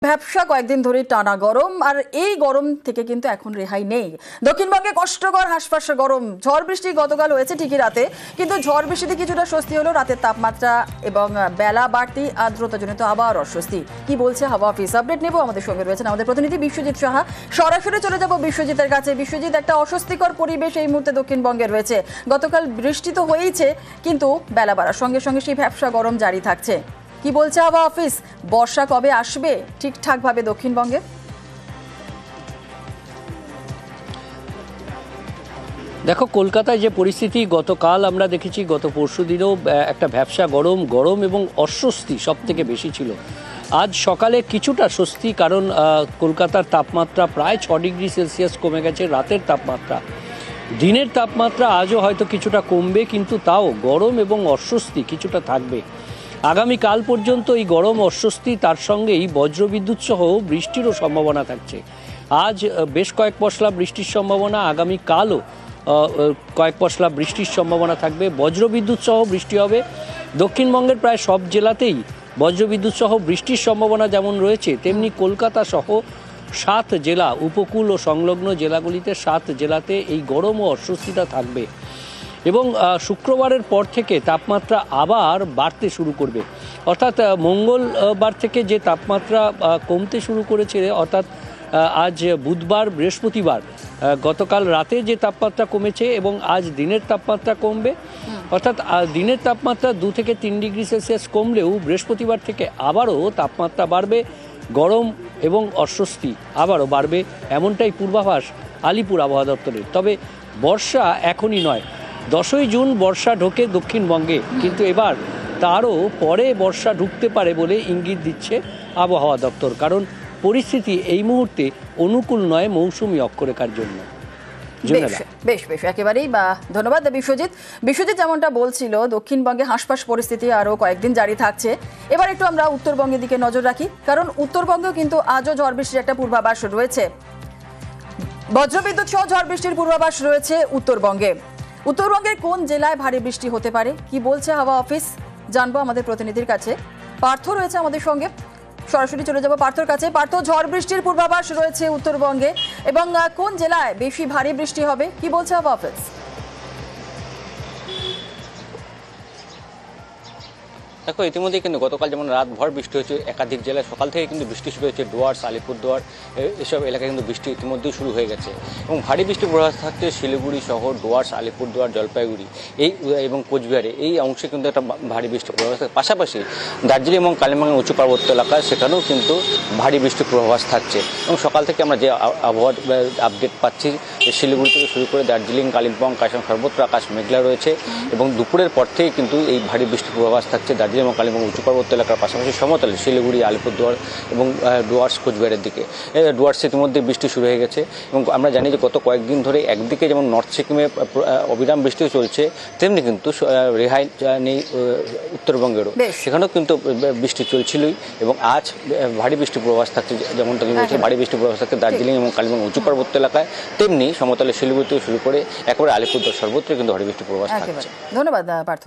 ব্যবসা কয়েকদিন ধরে টানা গরম, আর এই গরম থেকে কিন্তু এখন রেহাই নেই। দক্ষিণবঙ্গে কষ্টকর হাঁসফাঁস গরম। ঝড় বৃষ্টি গতকাল হয়েছে ঠিকই রাতে, কিন্তু ঝড় বৃষ্টিতে কিছুটা স্বস্তি হলো রাতের তাপমাত্রা এবং বেলা বাড়তি আর্দ্রতাজনিত আবার অস্বস্তি। কি বলছে হাওয়া অফিস, আপডেট নেব। আমাদের সঙ্গে রয়েছেন আমাদের প্রতিনিধি বিশ্বজিৎ সাহা। সরাসরি চলে যাব বিশ্বজিতের কাছে। বিশ্বজিৎ, একটা অস্বস্তিকর পরিবেশ এই মুহূর্তে দক্ষিণবঙ্গে রয়েছে। গতকাল বৃষ্টি তো হয়েইছে, কিন্তু বেলা বাড়ার সঙ্গে সঙ্গে সেই ব্যবসা গরম জারি থাকছে। কি বলছে হাওয়া অফিস, বর্ষা কবে আসবে ঠিকঠাক ভাবে দক্ষিণবঙ্গে? দেখো, কলকাতায় যে পরিস্থিতি গতকাল আমরা দেখেছি, গত পরশু দিনেও একটা ব্যবসা গরম এবং অস্বস্তি সব থেকে বেশি ছিল। আজ সকালে কিছুটা স্বস্তি, কারণ কলকাতার তাপমাত্রা প্রায় 6 ডিগ্রি সেলসিয়াস কমে গেছে রাতের তাপমাত্রা। দিনের তাপমাত্রা আজও হয়তো কিছুটা কমবে, কিন্তু তাও গরম এবং অস্বস্তি কিছুটা থাকবে। আগামীকাল পর্যন্ত এই গরম অস্বস্তি, তার সঙ্গেই বজ্রবিদ্যুৎ সহ বৃষ্টিরও সম্ভাবনা থাকছে। আজ বেশ কয়েক পশলা বৃষ্টির সম্ভাবনা, আগামীকালও কয়েক পশলা বৃষ্টির সম্ভাবনা থাকবে। বজ্রবিদ্যুৎ সহ বৃষ্টি হবে দক্ষিণবঙ্গের প্রায় সব জেলাতেই। বজ্রবিদ্যুৎ সহ বৃষ্টির সম্ভাবনা যেমন রয়েছে, তেমনি কলকাতা সহ 7 জেলা, উপকূল ও সংলগ্ন জেলাগুলিতে 7 জেলাতে এই গরম ও অস্বস্তিটা থাকবে। এবং শুক্রবারের পর থেকে তাপমাত্রা আবার বাড়তে শুরু করবে, অর্থাৎ মঙ্গলবার থেকে যে তাপমাত্রা কমতে শুরু করেছে, অর্থাৎ আজ বুধবার, বৃহস্পতিবার, গতকাল রাতে যে তাপমাত্রা কমেছে এবং আজ দিনের তাপমাত্রা কমবে। অর্থাৎ দিনের তাপমাত্রা 2 থেকে 3 ডিগ্রি সেলসিয়াস কমলেও বৃহস্পতিবার থেকে আবারও তাপমাত্রা বাড়বে, গরম এবং অস্বস্তি আবারও বাড়বে, এমনটাই পূর্বাভাস আলিপুর আবহাওয়া দপ্তরের। তবে বর্ষা এখনই নয়, 10ই জুন বর্ষা ঢোকে দক্ষিণবঙ্গে, কিন্তু এবার তারও পরে বর্ষা ঢুকতে পারে বলে ইঙ্গিত দিচ্ছে আবহাওয়া দপ্তর, কারণ পরিস্থিতি এই মুহূর্তে অনুকূল নয় মৌসুমী অক্ষরেখার জন্য। বেশ একেবারেই ধন্যবাদ বিশ্বজিৎ যেমনটা বলছিল, দক্ষিণবঙ্গে হাঁসফাঁস পরিস্থিতি আরও কয়েকদিন জারি থাকছে। এবার একটু আমরা উত্তরবঙ্গের দিকে নজর রাখি, কারণ উত্তরবঙ্গেও কিন্তু আজও ঝড় বৃষ্টির একটা পূর্বাভাস রয়েছে। বজ্রবিদ্যুৎ সহ ঝড় বৃষ্টির পূর্বাভাস রয়েছে উত্তরবঙ্গে। উত্তরবঙ্গের কোন জেলায় ভারী বৃষ্টি হতে পারে, কি বলছে হাওয়া অফিস, জানবো আমাদের প্রতিনিধির কাছে। পার্থ রয়েছে আমাদের সঙ্গে, সরাসরি চলে যাব পার্থর কাছে। পার্থ, ঝড় বৃষ্টির পূর্বাভাস রয়েছে উত্তরবঙ্গে, এবং কোন জেলায় বেশি ভারী বৃষ্টি হবে, কি বলছে হাওয়া অফিস? দেখো, ইতিমধ্যেই কিন্তু গতকাল যেমন রাতভর বৃষ্টি হয়েছে একাধিক জেলায়, সকাল থেকে কিন্তু বৃষ্টি শুরু হয়েছে। ডুয়ার্স, আলিপুরদুয়ার এসব এলাকায় কিন্তু বৃষ্টি ইতিমধ্যেই শুরু হয়ে গেছে, এবং ভারী বৃষ্টির পূর্বাভাস থাকছে শিলিগুড়ি সহ ডুয়ার্স, আলিপুরদুয়ার, জলপাইগুড়ি এবং কোচবিহারে এই অংশে কিন্তু একটা ভারী বৃষ্টির পূর্বাভাস থাকে। পাশাপাশি দার্জিলিং এবং কালিম্পংয়ের উঁচু পার্বত্য এলাকায় সেখানেও কিন্তু ভারী বৃষ্টির পূর্বাভাস থাকছে। এবং সকাল থেকে আমরা যে আবহাওয়ার আপডেট পাচ্ছি, শিলিগুড়ি থেকে শুরু করে দার্জিলিং, কালিম্পং, কাশিম সর্বত্র আকাশ মেঘলা রয়েছে, এবং দুপুরের পর থেকেই কিন্তু এই ভারী বৃষ্টির পূর্বাভাস থাকছে দার্জিলিং এবং কালিম্পং উঁচু পার্বত্য এলাকার পাশাপাশি সমতলে শিলিগুড়ি, আলিপুরদুয়ার এবং ডুয়ার্স, কোচবিহারের দিকে। ডুয়ার্সে ইতিমধ্যে বৃষ্টি শুরু হয়ে গেছে, এবং আমরা জানি যে গত কয়েকদিন ধরে একদিকে যেমন নর্থ সিকিমে অবিরাম বৃষ্টি চলছে, তেমনি কিন্তু রেহাই নেই উত্তরবঙ্গেরও, সেখানেও কিন্তু বৃষ্টি চলছিলই। এবং আজ ভারী বৃষ্টির পূর্বাভাস থাকছে, যেমনটা তুমি বলছো, ভারী বৃষ্টির পূর্বাভাস থাকছে দার্জিলিং এবং কালিম্পং উঁচু পার্বত্য এলাকায়, তেমনি সমতলে শিলিগুড়ি থেকে শুরু করে একেবারে আলিপুরদুয়ার সর্বত্র কিন্তু ভারী বৃষ্টির পূর্বাভাস থাকছে। ধন্যবাদ পার্থ।